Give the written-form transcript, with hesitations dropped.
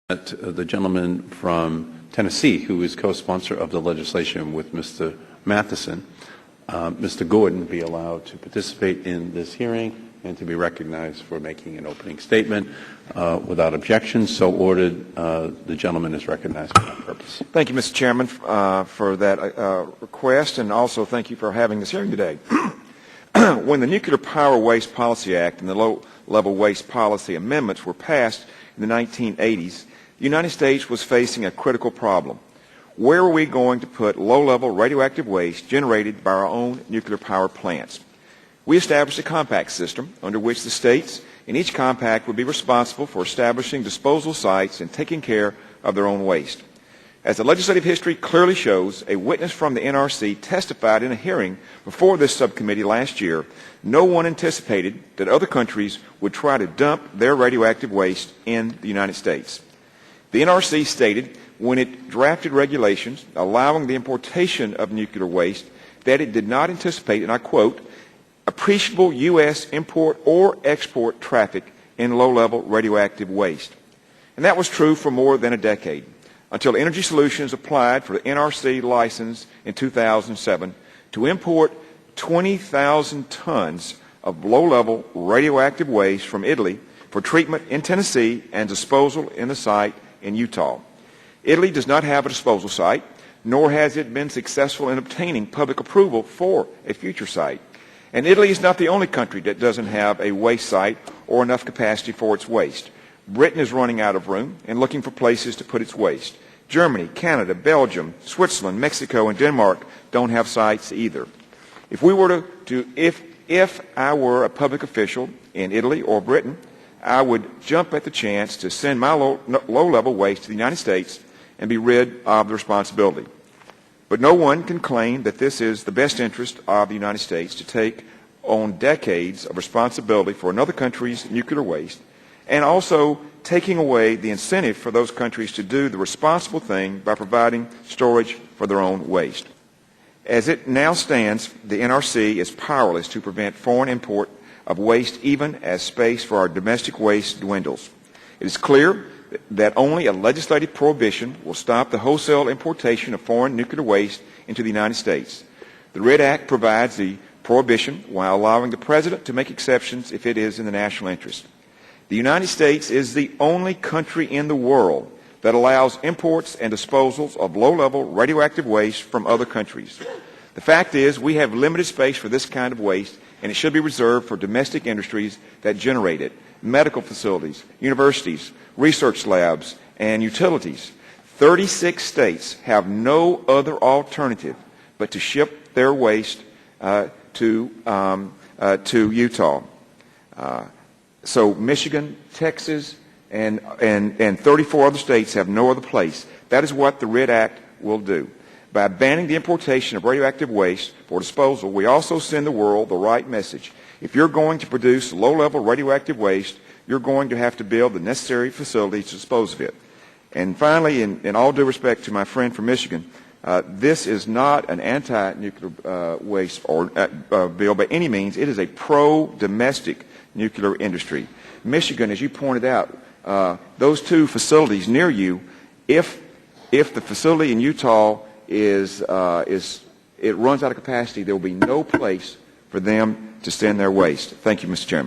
The gentleman from Tennessee, who is co-sponsor of the legislation with Mr. Matheson, Mr. Gordon, be allowed to participate in this hearing and to be recognized for making an opening statement. Without objection, so ordered. The gentleman is recognized for that purpose. Thank you, Mr. Chairman, for that request, and also thank you for having this hearing today. When the Nuclear Power Waste Policy Act and the Low-Level Waste Policy Amendments were passed in the 1980s, the United States was facing a critical problem. Where are we going to put low-level radioactive waste generated by our own nuclear power plants? We established a compact system under which the states in each compact would be responsible for establishing disposal sites and taking care of their own waste. As the legislative history clearly shows, a witness from the NRC testified in a hearing before this subcommittee last year. No one anticipated that other countries would try to dump their radioactive waste in the United States. The NRC stated when it drafted regulations allowing the importation of nuclear waste that it did not anticipate, and I quote, appreciable U.S. import or export traffic in low-level radioactive waste. And that was true for more than a decade, until Energy Solutions applied for the NRC license in 2007 to import 20,000 tons of low-level radioactive waste from Italy for treatment in Tennessee and disposal in the site in Utah. Italy does not have a disposal site, nor has it been successful in obtaining public approval for a future site. And Italy is not the only country that doesn't have a waste site or enough capacity for its waste. Britain is running out of room and looking for places to put its waste. Germany, Canada, Belgium, Switzerland, Mexico, and Denmark don't have sites either. If I were a public official in Italy or Britain, I would jump at the chance to send my low-level waste to the United States and be rid of the responsibility. But no one can claim that this is the best interest of the United States to take on decades of responsibility for another country's nuclear waste and also taking away the incentive for those countries to do the responsible thing by providing storage for their own waste. As it now stands, the NRC is powerless to prevent foreign import of waste even as space for our domestic waste dwindles. It is clear that only a legislative prohibition will stop the wholesale importation of foreign nuclear waste into the United States. The RED Act provides the prohibition while allowing the President to make exceptions if it is in the national interest. The United States is the only country in the world that allows imports and disposals of low-level radioactive waste from other countries. The fact is we have limited space for this kind of waste, and it should be reserved for domestic industries that generate it, medical facilities, universities, research labs, and utilities. 36 states have no other alternative but to ship their waste to Utah. So Michigan, Texas, and 34 other states have no other place. That is what the RED Act will do. By banning the importation of radioactive waste for disposal, we also send the world the right message. If you're going to produce low-level radioactive waste, you're going to have to build the necessary facilities to dispose of it. And finally, in all due respect to my friend from Michigan, this is not an anti-nuclear waste bill by any means. It is a pro-domestic nuclear industry. Michigan, as you pointed out, those two facilities near you, if the facility in Utah it runs out of capacity, there will be no place for them to send their waste. Thank you, Mr. Chairman.